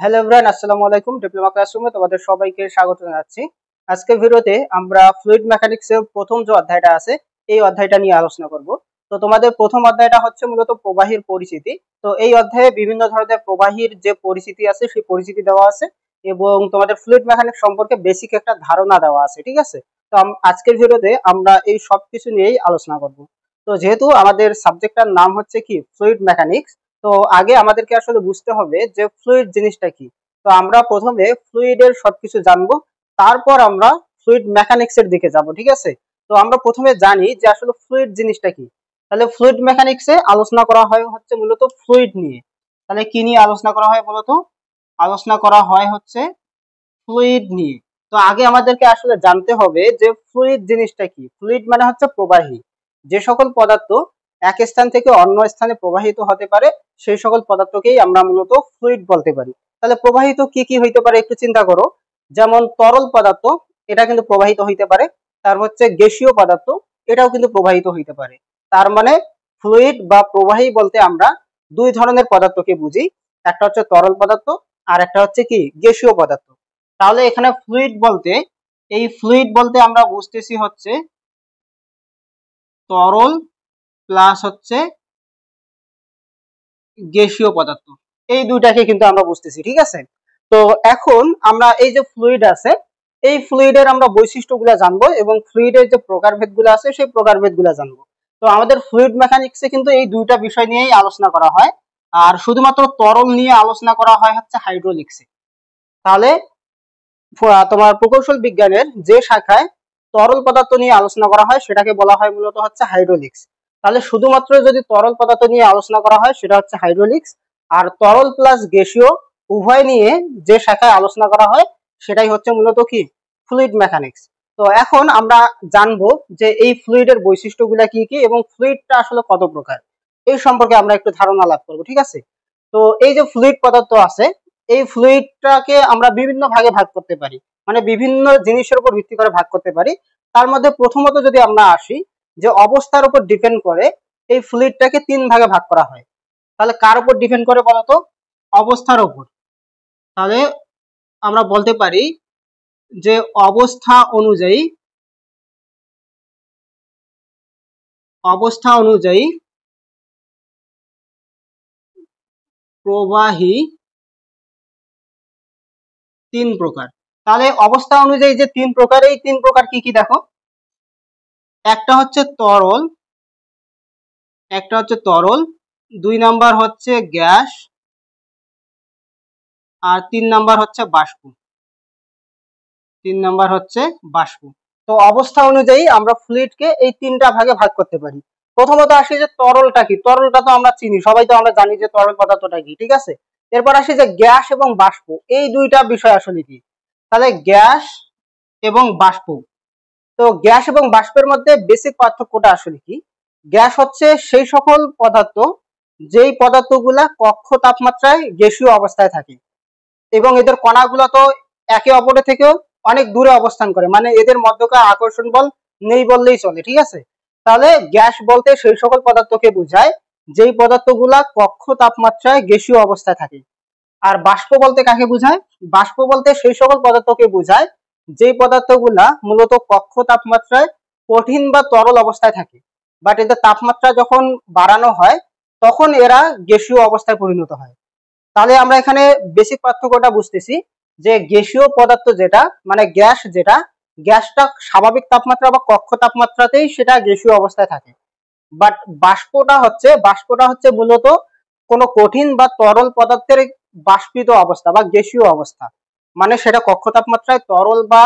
Hello everyone, আসসালামু আলাইকুম। Diploma ক্লাসরুমে তোমাদের সবাইকে স্বাগত জানাচ্ছি। আজকের ভিডিওতে আমরা ফ্লুইড মেকানিক্সের প্রথম যে অধ্যায়টা আছে এই অধ্যায়টা নিয়ে আলোচনা করব। তো তোমাদের প্রথম অধ্যায়টা হচ্ছে মূলত প্রবাহীর পরিচিতি। তো এই অধ্যায়ে বিভিন্ন ধরনের প্রবাহীর যে পরিচিতি আছে সেই পরিচিতি দেওয়া আছে এবং তোমাদের ফ্লুইড মেকানিক্স সম্পর্কে বেসিক একটা ধারণা দেওয়া আছে, ঠিক আছে? তো আজকের ভিডিওতে আমরা এই সব কিছু নিয়েই আলোচনা করব। তো যেহেতু আমাদের সাবজেক্টটার নাম হচ্ছে কি ফ্লুইড মেকানিক্স, তো আগে আমাদেরকে আসলে বুঝতে হবে যে ফ্লুইড জিনিসটা কি। তো আমরা প্রথমে ফ্লুইডের সবকিছু জানবো, তারপর আমরা ফ্লুইড মেকানিক্স এর দিকে যাব, ঠিক আছে? তো আমরা প্রথমে জানি যে আসলে ফ্লুইড জিনিসটা কি। তাহলে ফ্লুইড মেকানিক্সে আলোচনা করা হয় হচ্ছে মূলত ফ্লুইড নিয়ে। তাহলে কি নিয়ে আলোচনা করা হয় বলতো? আলোচনা করা হয় হচ্ছে ফ্লুইড নিয়ে। তো আগে আমাদেরকে আসলে জানতে হবে যে ফ্লুইড জিনিসটা কি। ফ্লুইড মানে হচ্ছে প্রবাহী। যে সকল পদার্থ এক স্থান থেকে অন্য স্থানে প্রবাহিত হতে পারে সেই সকল পদার্থকেই আমরা মূলত ফ্লুইড বলতে পারি। তাহলে প্রবাহিত কি কি হইতে পারে একটু চিন্তা করো। যেমন তরল পদার্থ, এটা কিন্তু প্রবাহিত হইতে পারে। তার হচ্ছে গ্যাসীয় পদার্থ, এটাও কিন্তু প্রবাহিত হইতে পারে। তার মানে ফ্লুইড বা প্রবাহী বলতে আমরা দুই ধরনের পদার্থকে বুঝি। একটা হচ্ছে তরল পদার্থ, আর একটা হচ্ছে কি গ্যাসীয় পদার্থ। তাহলে এখানে ফ্লুইড বলতে, এই ফ্লুইড বলতে আমরা বুঝতেছি হচ্ছে তরল প্লাস হচ্ছে গ্যাসীয় পদার্থ, এই দুইটাকে কিন্তু আমরা বুঝতেছি, ঠিক আছে? তো এখন আমরা এই যে ফ্লুইড আছে, এই ফ্লুইডের আমরা বৈশিষ্ট্যগুলো জানবো এবং ফ্লুইডের যে প্রকারভেদগুলো আছে সেই প্রকারভেদগুলো জানবো। তো আমাদের ফ্লুইড মেকানিক্সে কিন্তু এই দুইটা বিষয় নিয়েই আলোচনা করা হয়, আর শুধুমাত্র তরল নিয়ে আলোচনা করা হয় হচ্ছে হাইড্রোলিক্সে। তাহলে তোমার প্রকৌশল বিজ্ঞানের যে শাখায় তরল পদার্থ নিয়ে আলোচনা করা হয় সেটাকে বলা হয় মূলত হচ্ছে হাইড্রোলিক্স। তাহলে শুধুমাত্র যদি তরল পদার্থ নিয়ে আলোচনা করা হয় সেটা হচ্ছে হাইড্রোলিক্স, আর তরল প্লাস গ্যাসীয় উভয় নিয়ে যে শাখায় আলোচনা করা হয় সেটাই হচ্ছে মূলত কি ফ্লুইড মেকানিক্স। তো এখন আমরা জানবো যে এই ফ্লুইডের বৈশিষ্ট্যগুলো কি কি এবং ফ্লুইডটা আসলে কত প্রকার, এই সম্পর্কে আমরা একটু ধারণা লাভ করবো, ঠিক আছে? তো এই যে ফ্লুইড পদার্থ আছে, এই ফ্লুইডটাকে আমরা বিভিন্ন ভাগে ভাগ করতে পারি, মানে বিভিন্ন জিনিসের উপর ভিত্তি করে ভাগ করতে পারি। তার মধ্যে প্রথমত যদি আমরা আসি, যে অবস্থার উপর ডিপেন্ড করে এই ফ্লুইডটাকে তিন ভাগে ভাগ করা হয়। তাহলে কার উপর ডিপেন্ড করে বলতো? অবস্থার উপর। তাহলে আমরা বলতে পারি যে অবস্থা অনুযায়ী প্রবাহী তিন প্রকার। তাহলে অবস্থা অনুযায়ী যে তিন প্রকার, এই তিন প্রকার কি কি দেখো। একটা হচ্ছে তরল, দুই নাম্বার হচ্ছে গ্যাস, আর তিন নাম্বার হচ্ছে বাষ্প। তো অবস্থা অনুযায়ী আমরা ফ্লুইডকে এই তিনটা ভাগে ভাগ করতে পারি। প্রথমত আসি যে তরলটা কি। তরলটা তো আমরা চিনি, সবাই তো আমরা জানি যে তরল পদার্থটা কি, ঠিক আছে? এরপর আসি যে গ্যাস এবং বাষ্প, এই দুইটা বিষয় আসলে কি। তাহলে গ্যাস এবং বাষ্প, তো গ্যাস এবং বাষ্পের মধ্যে বেসিক পার্থক্যটা আসলে কি। গ্যাস হচ্ছে সেই সকল পদার্থ যেই পদার্থগুলা কক্ষ তাপমাত্রায় গ্যাসীয় অবস্থায় থাকে এবং এদের কণাগুলো তো একে অপরের থেকেও অনেক দূরে অবস্থান করে, মানে এদের মধ্যকার আকর্ষণ বল নেই বললেই চলে, ঠিক আছে? তাহলে গ্যাস বলতে সেই সকল পদার্থকে বোঝায় যেই পদার্থগুলা কক্ষ তাপমাত্রায় গ্যাসীয় অবস্থায় থাকে। আর বাষ্প বলতে কাকে বোঝায়? বাষ্প বলতে সেই সকল পদার্থকে বোঝায় যেই পদার্থগুলা মূলত কক্ষ তাপমাত্রায় কঠিন বা তরল অবস্থায় থাকে, বাট এদের তাপমাত্রা যখন বাড়ানো হয় তখন এরা গ্যাসীয় অবস্থায় পরিণত হয়। তাহলে আমরা এখানে বেসিক পার্থক্যটা বুঝতেছি যে গ্যাসীয় পদার্থ যেটা, মানে গ্যাস যেটা, গ্যাসটা স্বাভাবিক তাপমাত্রা বা কক্ষ তাপমাত্রাতেই সেটা গ্যাসীয় অবস্থায় থাকে। বাট বাষ্পটা হচ্ছে মূলত কোনো কঠিন বা তরল পদার্থের বাষ্পিত অবস্থা বা গ্যাসীয় অবস্থা, মানে সেটা কক্ষ তাপমাত্রায় তরল বা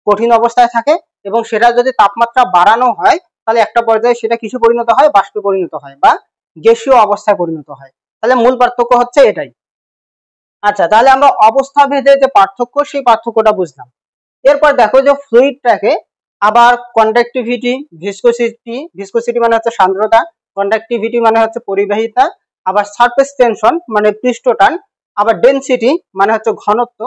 কঠিন অবস্থায় থাকে এবং সেটা যদি তাপমাত্রা বাড়ানো হয় তাহলে একটা পর্যায়ে সেটা কিছু পরিণত হয়, বাষ্পে পরিণত হয় বা গ্যাসীয় অবস্থায় পরিণত হয়। তাহলে মূল পার্থক্য হচ্ছে এটাই। আচ্ছা, তাহলে আমরা অবস্থা ভেদে যে পার্থক্য সেই পার্থক্যটা বুঝলাম। এরপর দেখো যে ফ্লুইডটাকে আবার কন্ডাক্টিভিটি, ভিসকোসিটি মানে হচ্ছে সান্দ্রতা, কন্ডাক্টিভিটি মানে হচ্ছে পরিবাহিতা, আবার সারফেস টেনশন মানে পৃষ্ঠটান, আবার ডেনসিটি মানে হচ্ছে ঘনত্ব,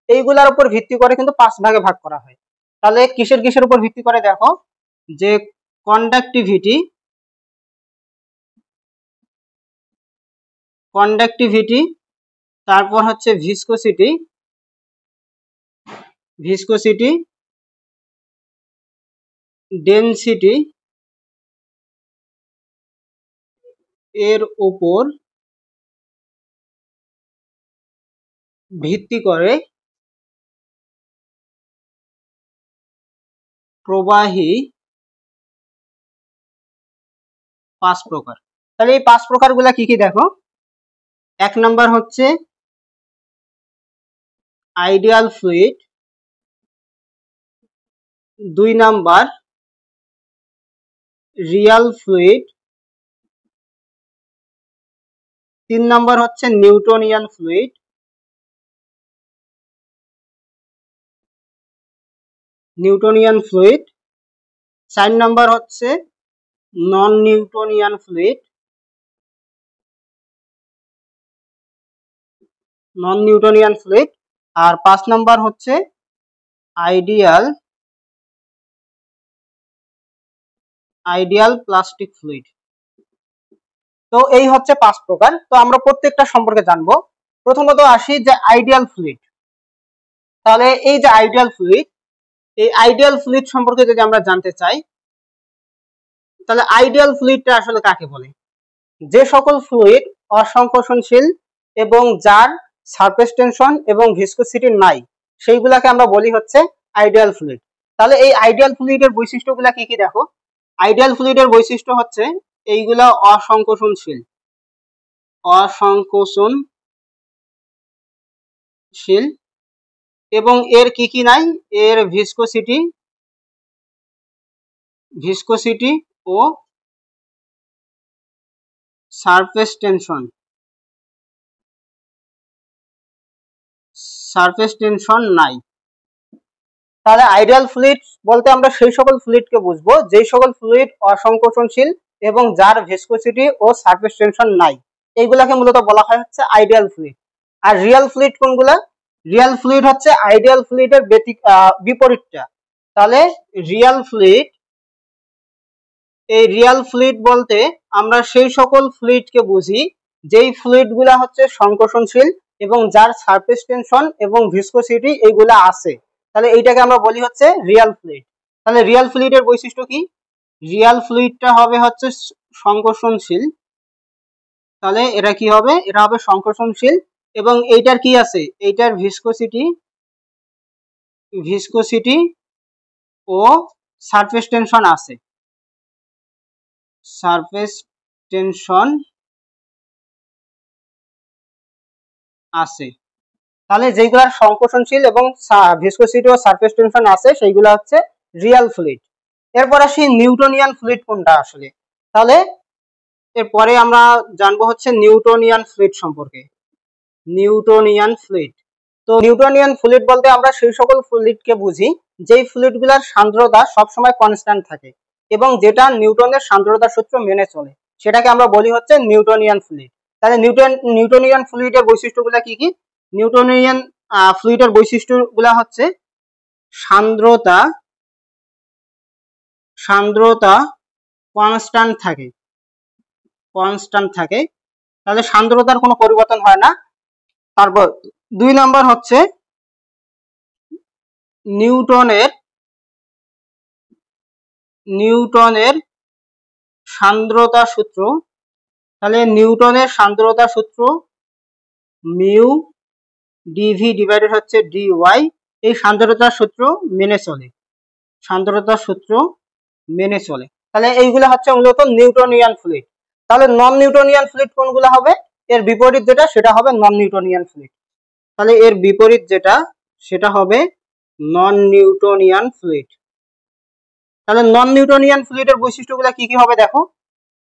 এইগুলার উপর ভিত্তি করে কিন্তু পাঁচ ভাগে ভাগ করা হয়। তাহলে কিসের কিসের উপর ভিত্তি করে দেখো, যে কন্ডাক্টিভিটি, তারপর হচ্ছে ভিসকোসিটি, ডেনসিটি এর উপর ভিত্তি করে প্রবাহী 5 প্রকার। তাহলে এই 5 প্রকারগুলা কি কি দেখো। 1 নাম্বার হচ্ছে ideal fluid, 2 number Real fluid, 3 number হচ্ছে নিউটনিয়ান ফ্লুইড, 4 নাম্বার হচ্ছে নন নিউটনিয়ান ফ্লুইড, আর 5 নাম্বার হচ্ছে আইডিয়াল প্লাস্টিক ফ্লুইড। তো এই হচ্ছে 5 প্রকার। তো আমরা প্রত্যেকটা সম্পর্কে জানবো। প্রথমত আসি যে আইডিয়াল ফ্লুইড। তাহলে এই যে আইডিয়াল ফ্লুইড সম্পর্কে যদি আমরা জানতে চাই, তাহলে আইডিয়াল ফ্লুইডটা আসলে কাকে বলে? যে সকল ফ্লুইড অসংকোচনশীল এবং যার সারফেস টেনশন এবং ভিসকোসিটি নাই, সেইগুলাকে আমরা বলি হচ্ছে আইডিয়াল ফ্লুইড। তাহলে এই আইডিয়াল ফ্লুইডের বৈশিষ্ট্যগুলা কি কি দেখো। আইডিয়াল ফ্লুইডের বৈশিষ্ট্য হচ্ছে এইগুলা অসংকোচনশীল এবং এর কি কি নাই, এর ভিসকোসিটি ও সারফেস টেনশন নাই। তাহলে আইডিয়াল ফ্লুইড বলতে আমরা সেই সকল ফ্লুইডকে বুঝবো যেই সকল ফ্লুইড অসংকোচনশীল এবং যার ভিসকোসিটি ও সারফেস টেনশন নাই, এইগুলাকে মূলত বলা হয় হচ্ছে আইডিয়াল ফ্লুইড। আর রিয়াল ফ্লুইড কোনগুলা? রিয়াল ফ্লুইড হচ্ছে আইডিয়াল ফ্লুইডের বিপরীতটা। তাহলে রিয়াল ফ্লুইড বলতে আমরা সেই সকল ফ্লুইডকে বুঝি যেই ফ্লুইডগুলা হচ্ছে সংকোচনশীল এবং যার সারফেস টেনশন এবং ভিসকোসিটি এইগুলা আছে। তাহলে এইটাকে আমরা বলি হচ্ছে রিয়াল ফ্লুইড। তাহলে রিয়াল ফ্লুইডের বৈশিষ্ট্য কি? রিয়াল ফ্লুইডটা হবে হচ্ছে সংকোচনশীল। তাহলে এটা কি হবে? এটা হবে সংকোচনশীল এবং এইটার কি আছে? এইটার ভিসকোসিটি ও সারফেস টেনশন আছে। তাহলে যেগুলার সংকোচনশীল এবং ভিসকোসিটি ও সারফেস টেনশন আছে সেইগুলা হচ্ছে রিয়াল ফ্লুইড। এরপর আসি নিউটনিয়ান ফ্লুইড কোনটা আসলে। তাহলে এরপরে আমরা জানবো হচ্ছে নিউটনিয়ান ফ্লুইড সম্পর্কে। তো নিউটনিয়ান ফ্লুইড বলতে আমরা সেই সকল ফ্লুইডকে বুঝি যেই ফ্লুইডগুলোর সান্দ্রতা সবসময় কনস্ট্যান্ট থাকে এবং যেটা নিউটনের সান্দ্রতা সূত্র মেনে চলে, সেটাকে আমরা বলি হচ্ছে নিউটনিয়ান ফ্লুইড। তাহলে নিউটনিয়ান ফ্লুইডের বৈশিষ্ট্যগুলো কি কি? নিউটনিয়ান ফ্লুইডের বৈশিষ্ট্যগুলো হচ্ছে সান্দ্রতা কনস্ট্যান্ট থাকে। তাহলে সান্দ্রতার কোনো পরিবর্তন হয় না। তারপর 2 নাম্বার হচ্ছে নিউটনের সান্দ্রতা সূত্র। তাহলে নিউটনের সান্দ্রতা সূত্র মিউ ডিভি ডিভাইডেড হচ্ছে ডিওয়াই, এই সান্দ্রতার সূত্র মেনে চলে। তাহলে এইগুলো হচ্ছে মূলত নিউটনিয়ান ফ্লুইড। তাহলে নন নিউটনিয়ান ফ্লুইড কোনগুলো হবে? এর বিপরীত যেটা সেটা হবে নন নিউটনিয়ান ফ্লুইড। তাহলে এর বিপরীত যেটা সেটা হবে নন নিউটনিয়ান ফ্লুইড। তাহলে নন নিউটনিয়ান ফ্লুইডের বৈশিষ্ট্যগুলো কি কি হবে দেখো।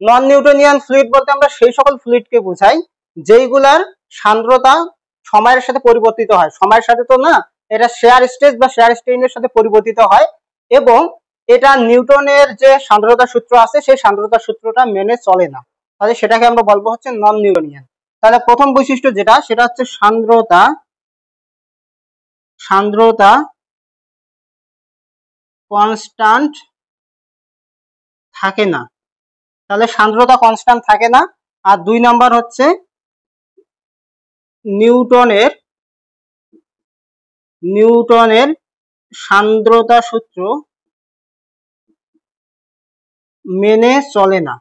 নন নিউটনিয়ান ফ্লুইড বলতে আমরা সেই সকল ফ্লুইডকে বোঝাই যেইগুলার সান্দ্রতা সময়ের সাথে পরিবর্তিত হয়। সময়ের সাথে তো না, এটা শেয়ার স্ট্রেস বা শেয়ার স্ট্রেইনের সাথে পরিবর্তিত হয় এবং এটা নিউটনের যে সান্দ্রতা সূত্র আছে সেই সান্দ্রতা সূত্রটা মেনে চলে না। তাহলে সেটাকে আমরা বলবো হচ্ছে নন নিউটনিয়ান। তাহলে প্রথম বৈশিষ্ট্য যেটা সেটা হচ্ছে সান্দ্রতা কনস্ট্যান্ট থাকে না। তাহলে সান্দ্রতা কনস্ট্যান্ট থাকে না। আর 2 নাম্বার হচ্ছে নিউটনের সান্দ্রতা সূত্র মেনে চলে না,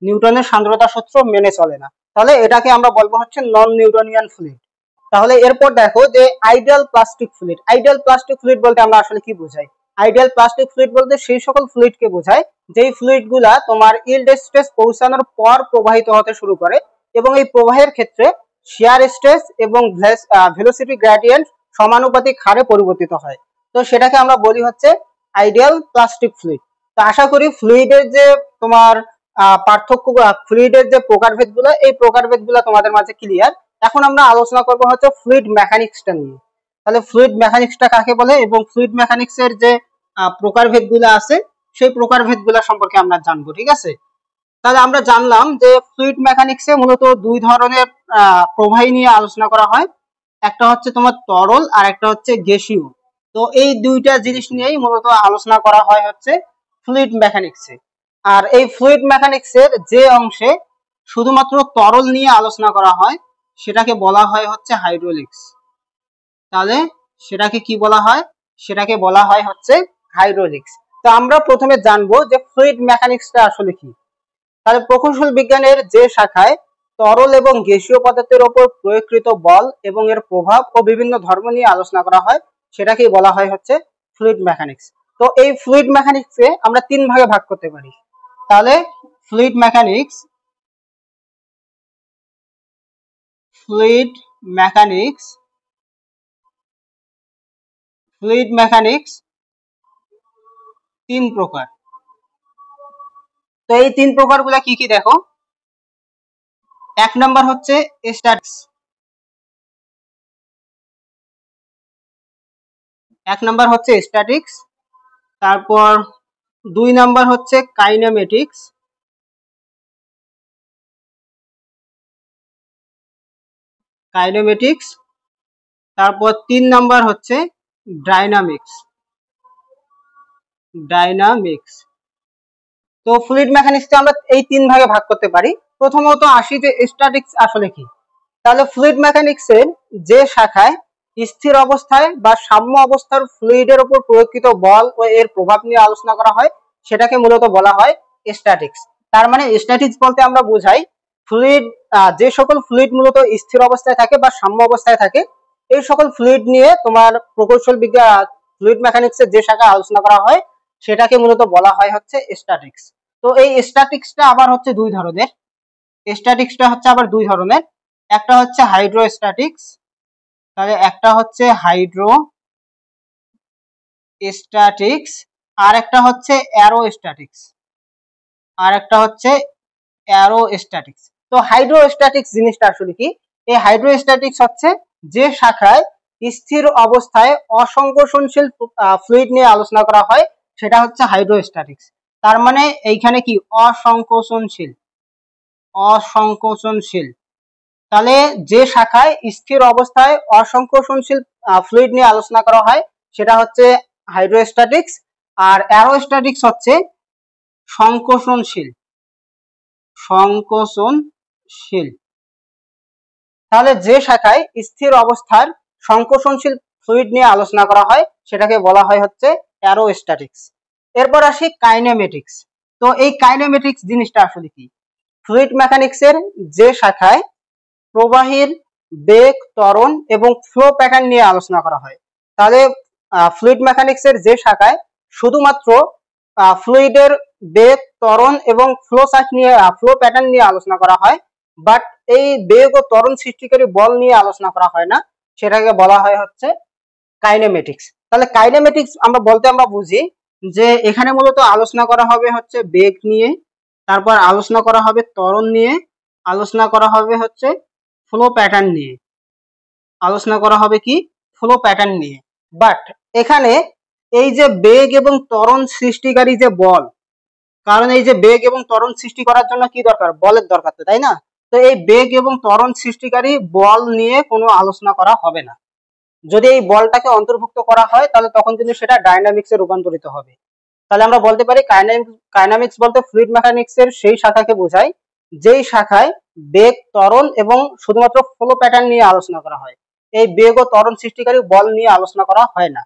নিউটনের সান্দ্রতা সূত্র মেনে চলে না। তাহলে এটাকে আমরা বলবো হচ্ছে নন নিউটনিয়ান ফ্লুইড। তাহলে এরপর দেখো যে ideal plastic fluid. Ideal plastic fluid বলতে আমরা আসলে কি বোঝাই? আইডিয়াল প্লাস্টিক ফ্লুইড বলতে সেই সকল ফ্লুইডকে বোঝায় যেই ফ্লুইডগুলা তোমার ইল্ড স্ট্রেস পৌঁছানোর পর প্রবাহিত হতে শুরু করে এবং এই প্রবাহের ক্ষেত্রে শিয়ার স্ট্রেস এবং ভেলোসিটি গ্রেডিয়েন্ট সমানুপাতিক হারে পরিবর্তিত হয়। তো সেটাকে আমরা বলি হচ্ছে আইডিয়াল প্লাস্টিক ফ্লুইড। তো আশা করি ফ্লুইডের যে তোমার পার্থক্য, ফ্লুইডের যে প্রকারভেদগুলো, এই প্রকারভেদগুলো তোমাদের মাঝে ক্লিয়ার। এখন আমরা আলোচনা করব হচ্ছে ফ্লুইড মেকানিক্সটা নিয়ে। তাহলে ফ্লুইড মেকানিক্সটা কাকে বলে এবং ফ্লুইড মেকানিক্সের যে প্রকারভেদগুলো আছে সেই প্রকারভেদগুলো সম্পর্কে আমরা জানবো, ঠিক আছে? তাহলে আমরা জানলাম যে ফ্লুইড মেকানিক্সে মূলত দুই ধরনের প্রবাহী নিয়ে আলোচনা করা হয়, একটা হচ্ছে তোমার তরল আর একটা হচ্ছে গ্যাসীয়। তো এই দুইটা জিনিস নিয়েই মূলত আলোচনা করা হয় হচ্ছে ফ্লুইড মেকানিক্সে। আর এই ফ্লুইড মেকানিক্সের যে অংশে শুধুমাত্র তরল নিয়ে আলোচনা করা হয় সেটাকে বলা হয় হচ্ছে হাইড্রোলিক্স। তাহলে সেটাকে কি বলা হয়? সেটাকে বলা হয় হচ্ছে হাইড্রোলিক্স। তো আমরা প্রথমে জানবো যে ফ্লুইড মেকানিক্সটা আসলে কি। তাহলে প্রকৌশল বিজ্ঞানের যে শাখায় তরল এবং গ্যাসীয় পদার্থের উপর প্রয়োগকৃত বল এবং এর প্রভাব ও বিভিন্ন ধর্ম নিয়ে আলোচনা করা হয় সেটাকেই বলা হয় হচ্ছে ফ্লুইড মেকানিক্স। তো এই ফ্লুইড মেকানিক্সকে আমরা তিন ভাগে ভাগ করতে পারি। তাহলে ফ্লুইড মেকানিক্স তিন প্রকার। তো এই তিন প্রকারগুলো কি কি দেখো? এক নাম্বার হচ্ছে স্ট্যাটিক্স, তারপর দুই নাম্বার হচ্ছে কাইনেমেটিক্স, তারপর তিন নাম্বার হচ্ছে ডাইনামিক্স। তো ফ্লুইড মেকানিক্সকে আমরা এই তিন ভাগে ভাগ করতে পারি। প্রথমত আসি যে স্ট্যাটিক্স আসলে কি। তাহলে ফ্লুইড মেকানিক্সের যে শাখায় স্থির অবস্থায় বা সাম্য অবস্থার ফ্লুইডের উপর প্রয়োগকৃত বল ও এর প্রভাব নিয়ে আলোচনা করা হয় সেটাকে মূলত বলা হয় স্ট্যাটিক্স। তার মানে স্ট্যাটিক্স বলতে আমরা বোঝাই ফ্লুইড, যে সকল ফ্লুইড মূলত স্থির অবস্থায় থাকে বা সাম্য অবস্থায় থাকে এই সকল ফ্লুইড নিয়ে তোমার প্রকৌশল বিজ্ঞান ফ্লুইড মেকানিক্সের যে শাখা আলোচনা করা হয় সেটাকে মূলত বলা হয় হচ্ছে স্ট্যাটিক্স। তো এই স্ট্যাটিক্সটা আবার হচ্ছে দুই ধরনের। একটা হচ্ছে হাইড্রোস্ট্যাটিক্স, তাহলে একটা হচ্ছে হাইড্রোস্ট্যাটিক্স আর একটা হচ্ছে অ্যারোস্ট্যাটিক্স। তো হাইড্রোস্ট্যাটিক্স জিনিসটা আসলে কি? এই হাইড্রোস্ট্যাটিক্স হচ্ছে যে শাখায় স্থির অবস্থায় অসংকোচনশীল ফ্লুইড নিয়ে আলোচনা করা হয় সেটা হচ্ছে হাইড্রোস্ট্যাটিক্স। তার মানে এইখানে কি অসংকোচনশীল। তাহলে যে শাখায় স্থির অবস্থায় অসংকোচনশীল ফ্লুইড নিয়ে আলোচনা করা হয় সেটা হচ্ছে হাইড্রোস্ট্যাটিক্স। আর অ্যারোস্ট্যাটিক্স হচ্ছে সংকোচনশীল। তাহলে যে শাখায় স্থির অবস্থার সংকোচনশীল ফ্লুইড নিয়ে আলোচনা করা হয় সেটাকে বলা হয় হচ্ছে অ্যারোস্ট্যাটিক্স। এরপর আসি কাইনেমেটিক্স। তো এই কাইনেমেটিক্স জিনিসটা আসলে কি? ফ্লুইড মেকানিক্সের যে শাখায় প্রবাহীর বেগ, ত্বরণ এবং ফ্লো প্যাটার্ন নিয়ে আলোচনা করা হয়। তাহলে ফ্লুইড মেকানিক্সের যে শাখায় শুধুমাত্র ফ্লুইডের বেগ, ত্বরণ এবং ফ্লো প্যাটার্ন নিয়ে আলোচনা করা হয়, বাট এই বেগ ও ত্বরণ সৃষ্টিকারী বল নিয়ে আলোচনা করা হয় না, সেটাকে বলা হয় হচ্ছে কাইনেমেটিক্স। তাহলে কাইনেমেটিক্স আমরা বুঝি যে এখানে মূলত আলোচনা করা হবে হচ্ছে বেগ নিয়ে, তারপর আলোচনা করা হবে ত্বরণ নিয়ে, আলোচনা করা হবে হচ্ছে ফ্লো প্যাটার্ন নিয়ে। বাট এখানে এই যে বেগ এবং ত্বরণ সৃষ্টিকারী যে বল, কারণ এই যে বেগ এবং ত্বরণ সৃষ্টি করার জন্য কি দরকার? বলের দরকার, তাই না? তো এই বেগ এবং ত্বরণ সৃষ্টিকারী বল নিয়ে কোনো আলোচনা করা হবে না। যদি এই বলটাকে অন্তর্ভুক্ত করা হয় তাহলে তখন কিন্তু সেটা ডাইনামিক্সে রূপান্তরিত হবে। তাহলে আমরা বলতে পারি কাইনামিক্স বলতে ফ্লুইড মেকানিক্সের সেই শাখাকে বোঝায় যেই শাখায় বেগ, ত্বরণ এবং শুধুমাত্র ফ্লো প্যাটার্ন নিয়ে আলোচনা করা হয়। এই বেগ ও ত্বরণ সৃষ্টিকারী বল নিয়ে আলোচনা করা হয় না।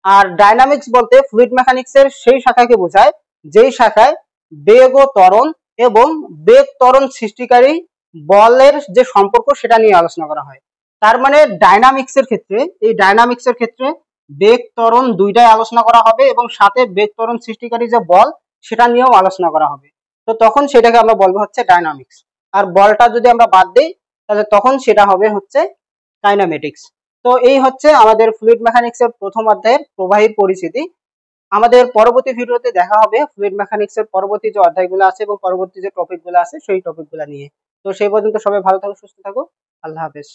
আর ডাইনামিক্স বলতে ফ্লুইড মেকানিক্সের সেই শাখাকে বোঝায় যেই শাখায় বেগ ও ত্বরণ এবং বেগ ত্বরণ সৃষ্টিকারী বলের যে সম্পর্ক সেটা নিয়ে আলোচনা করা হয়। তার মানে ডাইনামিক্সের ক্ষেত্রে বেগ ত্বরণ দুইটাই আলোচনা করা হবে এবং সাথে বেগ ত্বরণ সৃষ্টিকারী যে বল সেটা নিয়েও আলোচনা করা হবে। তো তখন সেটাকে আমরা বলবো হচ্ছে ডাইনামিক্স। আর বলটা যদি আমরা বাদ দিই তাহলে তখন সেটা হবে হচ্ছে কাইনেমেটিক্স। তো এই হচ্ছে আমাদের ফ্লুইড মেকানিক্সের প্রথম অধ্যায়ের প্রবাহীর পরিচিতি। আমাদের পরবর্তী ভিডিওতে দেখা হবে ফ্লুইড মেকানিক্সের পরবর্তী যে অধ্যায়গুলো আছে এবং পরবর্তী যে টপিকগুলো আছে সেই টপিকগুলো নিয়ে। তো সেই পর্যন্ত সবাই ভালো থাকো, সুস্থ থাকো। আল্লাহ হাফেজ।